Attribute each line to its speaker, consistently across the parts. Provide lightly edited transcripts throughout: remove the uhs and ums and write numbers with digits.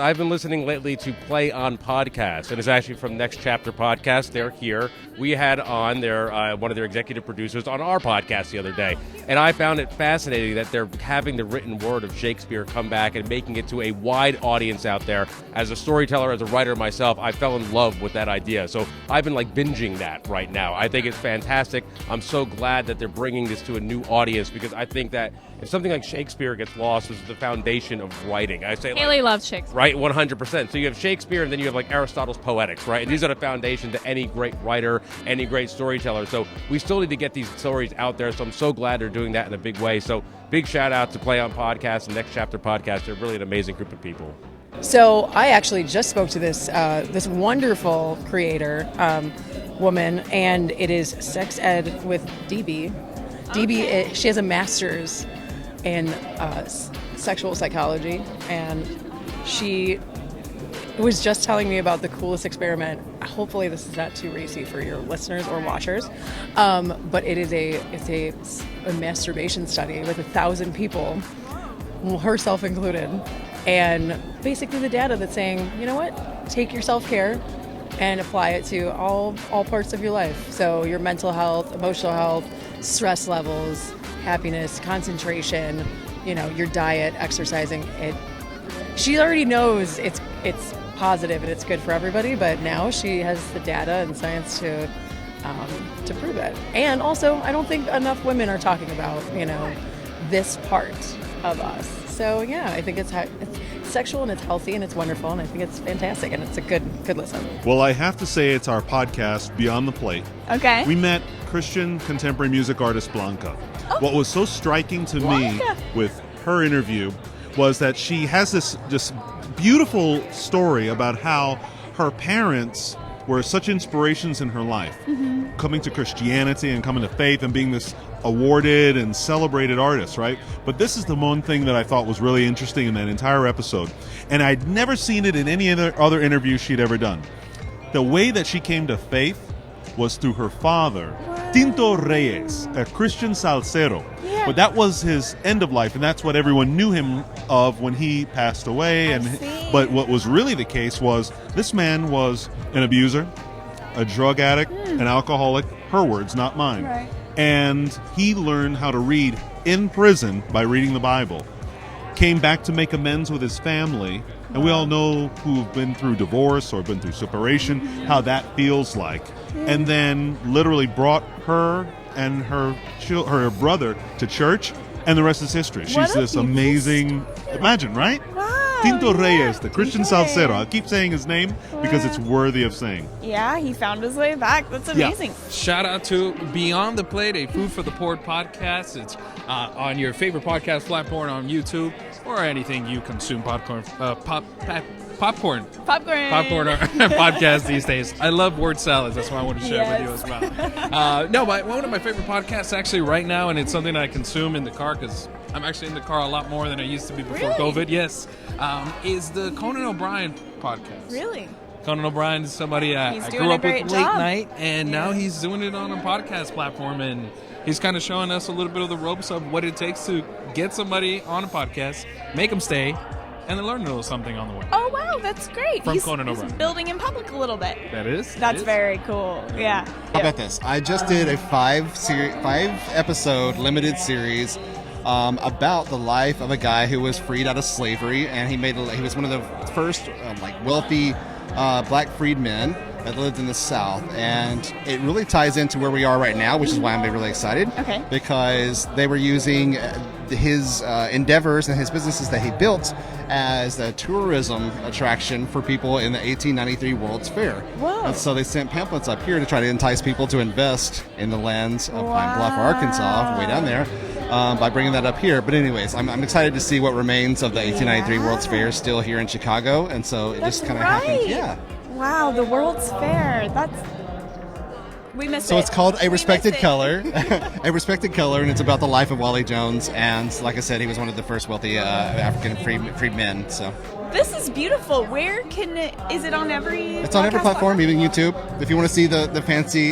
Speaker 1: I've been listening lately to Play On Podcast, and it's actually from Next Chapter Podcast. They're here. We had on their one of their executive producers on our podcast the other day, and I found it fascinating that they're having the written word of Shakespeare come back and making it to a wide audience out there. As a storyteller, as a writer myself, I fell in love with that idea. So I've been binging that right now. I think it's fantastic. I'm so glad that they're bringing this to a new audience, because I think that if something like Shakespeare gets lost, this is the foundation of writing. I say
Speaker 2: Haley loves Shakespeare.
Speaker 1: Right, 100%. So you have Shakespeare, and then you have Aristotle's Poetics, right? And these are the foundation to any great writer, any great storyteller. So we still need to get these stories out there. So I'm so glad they're doing that in a big way. So big shout out to Play On Podcast and Next Chapter Podcast. They're really an amazing group of people.
Speaker 3: So I actually just spoke to this wonderful creator woman, and it is sex ed with DeVee. DeVee, she has a master's in sexual psychology, and she was just telling me about the coolest experiment. Hopefully this is not too racy for your listeners or watchers, but it's a masturbation study with 1,000 people, herself included, and basically the data that's saying, you know what, take your self-care and apply it to all parts of your life. So your mental health, emotional health, stress levels, happiness, concentration, your diet, exercising. She already knows it's positive and it's good for everybody, but now she has the data and science to prove it. And also, I don't think enough women are talking about, this part of us. So yeah, I think it's sexual and it's healthy and it's wonderful, and I think it's fantastic and it's a good listen.
Speaker 4: Well, I have to say it's our podcast, Beyond the Plate.
Speaker 2: Okay.
Speaker 4: We met Christian contemporary music artist Blanca.
Speaker 2: Oh.
Speaker 4: What was so striking to me with her interview was that she has this beautiful story about how her parents were such inspirations in her life, coming to Christianity and coming to faith and being this awarded and celebrated artist, right? But this is the one thing that I thought was really interesting in that entire episode, and I'd never seen it in any other interview she'd ever done. The way that she came to faith was through her father, Tinto Reyes, a Christian salsero. Yeah. But that was his end of life, and that's what everyone knew him of when he passed away. But what was really the case was this man was an abuser, a drug addict, an alcoholic, her words, not mine.
Speaker 2: Right.
Speaker 4: And he learned how to read in prison by reading the Bible. Came back to make amends with his family, and we all know who've been through divorce or been through separation, how that feels like. And then literally brought her and her brother to church, and the rest is history. She's this amazing, imagine, right?
Speaker 2: Wow.
Speaker 4: Tinto Reyes, the Christian salsero. I'll keep saying his name because it's worthy of saying.
Speaker 2: Yeah, he found his way back. That's amazing.
Speaker 5: Yeah. Shout out to Beyond the Plate, a Food for the Poor podcast. It's on your favorite podcast platform on YouTube or anything you consume popcorn podcast these days. I love word salads. That's why I want to share with you as well. One of my favorite podcasts actually right now, and it's something I consume in the car because I'm actually in the car a lot more than I used to be before COVID. Yes, is the Conan O'Brien podcast.
Speaker 2: Really?
Speaker 5: Conan O'Brien is somebody I grew up with late night, and now he's doing it on a podcast platform, and he's kind of showing us a little bit of the ropes of what it takes to get somebody on a podcast, make them stay, and then learn a little something on the way.
Speaker 2: Oh, wow, that's great.
Speaker 5: From Conan O'Brien.
Speaker 2: He's building in public a little bit.
Speaker 5: That's
Speaker 2: very cool. Yeah.
Speaker 6: How about this? I just did a 5-episode limited series about the life of a guy who was freed out of slavery, and he was one of the first wealthy black freedmen that lived in the South, and it really ties into where we are right now, which is why I'm really excited.
Speaker 2: Okay.
Speaker 6: Because they were using his endeavors and his businesses that he built as a tourism attraction for people in the 1893 World's Fair.
Speaker 2: Whoa.
Speaker 6: And so they sent pamphlets up here to try to entice people to invest in the lands of Pine Bluff, Arkansas, way down there, by bringing that up here. But anyways, I'm excited to see what remains of the 1893 World's Fair still here in Chicago, and so it just kind of happened. Yeah.
Speaker 2: Wow, the World's Fair. We missed it.
Speaker 6: So it's called A Respected Color. A Respected Color, and it's about the life of Wally Jones. And like I said, he was one of the first wealthy African freedmen. So
Speaker 2: this is beautiful. Is it on every?
Speaker 6: It's on every platform, even YouTube. If you want to see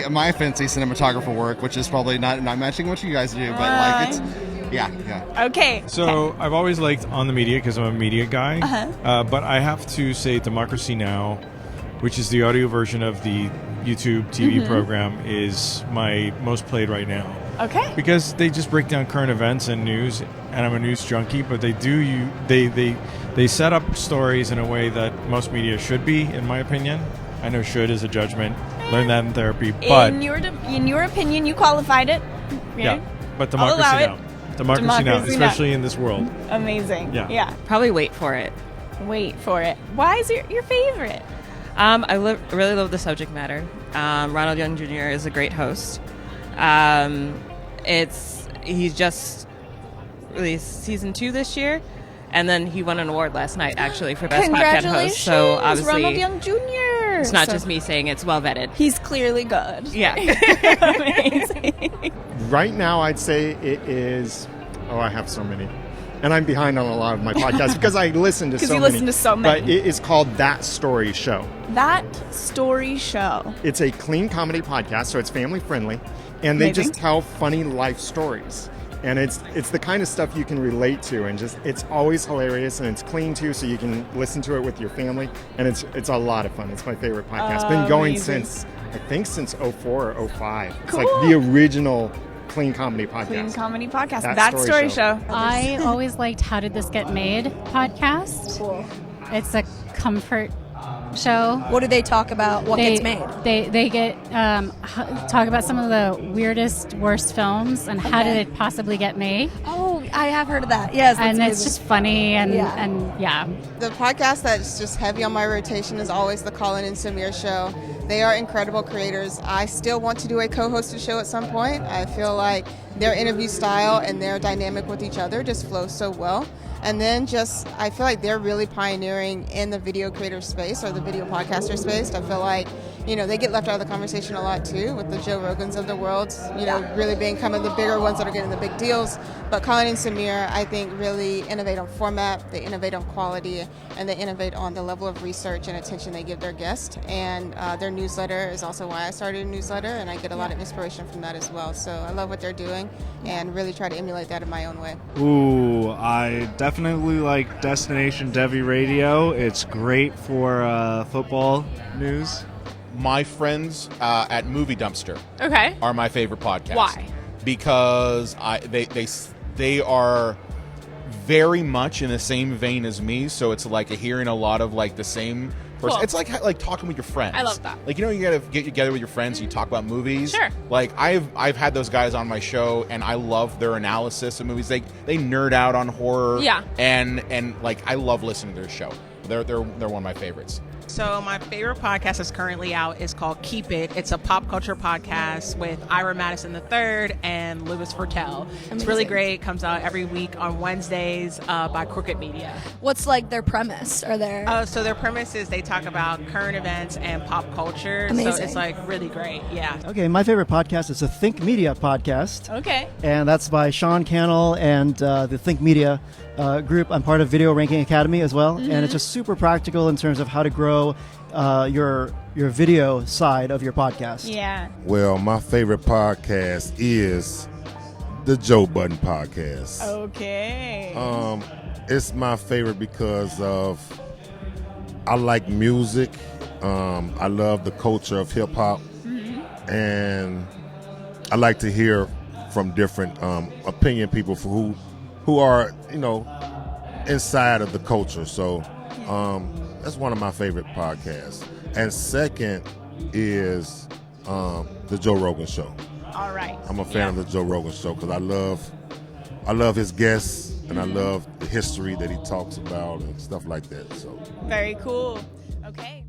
Speaker 6: my fancy cinematographer work, which is probably not matching what you guys do, but Yeah.
Speaker 2: Okay.
Speaker 7: So I've always liked On the Media because I'm a media guy. But I have to say Democracy Now!, which is the audio version of the YouTube TV program, is my most played right now.
Speaker 2: Okay.
Speaker 7: Because they just break down current events and news, and I'm a news junkie, but they set up stories in a way that most media should be, in my opinion. I know "should" is a judgment. Learn that in therapy. But
Speaker 2: in your opinion, you qualified it.
Speaker 7: yeah, but
Speaker 2: I'll allow
Speaker 7: Democracy
Speaker 2: it.
Speaker 7: Now. Democracy Now, especially in this world.
Speaker 2: Amazing.
Speaker 7: Yeah.
Speaker 8: Probably Wait for It.
Speaker 2: Wait for it. Why is it your favorite?
Speaker 8: I really love the subject matter. Ronald Young Jr. is a great host. He's just released season 2 this year, and then he won an award last night actually for best podcast host. So obviously,
Speaker 2: Ronald Young Jr.
Speaker 8: it's not just me saying it's well vetted.
Speaker 2: He's clearly good.
Speaker 8: Yeah.
Speaker 2: Amazing.
Speaker 9: Right now, I'd say it is. Oh, I have so many. And I'm behind on a lot of my podcasts because I listen to so many.
Speaker 2: Because you listen to so many.
Speaker 9: But it is called That Story Show.
Speaker 2: That Story Show.
Speaker 9: It's a clean comedy podcast, so it's family friendly. And they just tell funny life stories. And it's the kind of stuff you can relate to, and just it's always hilarious, and it's clean too, so you can listen to it with your family, and it's a lot of fun. It's my favorite podcast. Been going since 04 or 05. It's like the original clean comedy podcast.
Speaker 2: Clean comedy podcast. That Story Show.
Speaker 10: I always liked How Did This Get Made podcast.
Speaker 2: Cool.
Speaker 10: It's a comfort show.
Speaker 11: What do they talk about? What gets made?
Speaker 10: They get talk about some of the weirdest, worst films and how did it possibly get made.
Speaker 11: Oh, I have heard of that. Yes, that's
Speaker 10: and
Speaker 11: amazing.
Speaker 10: it's just funny and yeah.
Speaker 12: The podcast that's just heavy on my rotation is always the Colin and Samir show. They are incredible creators. I still want to do a co-hosted show at some point. I feel like their interview style and their dynamic with each other just flows so well. And then I feel like they're really pioneering in the video creator space or the video podcaster space. I feel like, they get left out of the conversation a lot too, with the Joe Rogans of the world, really being kind of the bigger ones that are getting the big deals. But Colin and Samir, I think, really innovate on format, they innovate on quality, and they innovate on the level of research and attention they give their guests. And their newsletter is also why I started a newsletter, and I get a lot of inspiration from that as well. So I love what they're doing and really try to emulate that in my own way.
Speaker 13: Ooh, I definitely like Destination DeVee Radio. It's great for football news.
Speaker 14: My friends at Movie Dumpster are my favorite podcast.
Speaker 2: Why?
Speaker 14: Because they are very much in the same vein as me, so it's like hearing a lot of like the same person.
Speaker 2: Cool.
Speaker 14: It's like talking with your friends.
Speaker 2: I love that.
Speaker 14: Like, you gotta get together with your friends and you talk about movies.
Speaker 2: Sure.
Speaker 14: Like I've had those guys on my show and I love their analysis of movies. They nerd out on horror.
Speaker 2: Yeah.
Speaker 14: And like I love listening to their show. They're one of my favorites.
Speaker 15: So my favorite podcast that's currently out is called Keep It. It's a pop culture podcast with Ira Madison III and Louis Fortel. It's really great. It comes out every week on Wednesdays by Crooked Media.
Speaker 11: What's like their premise? Are there?
Speaker 15: So their premise is they talk about current events and pop culture.
Speaker 11: Amazing.
Speaker 15: So it's like really great. Yeah.
Speaker 16: Okay, my favorite podcast is the Think Media podcast.
Speaker 2: Okay.
Speaker 16: And that's by Sean Cannell and the Think Media group. I'm part of Video Ranking Academy as well, and it's just super practical in terms of how to grow your video side of your podcast.
Speaker 2: Yeah.
Speaker 17: Well, my favorite podcast is the Joe Budden podcast.
Speaker 2: Okay.
Speaker 17: It's my favorite because of I like music. I love the culture of hip hop, and I like to hear from different opinion people who are inside of the culture. So that's one of my favorite podcasts. And second is the Joe Rogan Show.
Speaker 2: All right.
Speaker 17: I'm a fan of the Joe Rogan Show because I love his guests and I love the history that he talks about and stuff like that. So
Speaker 2: very cool. Okay.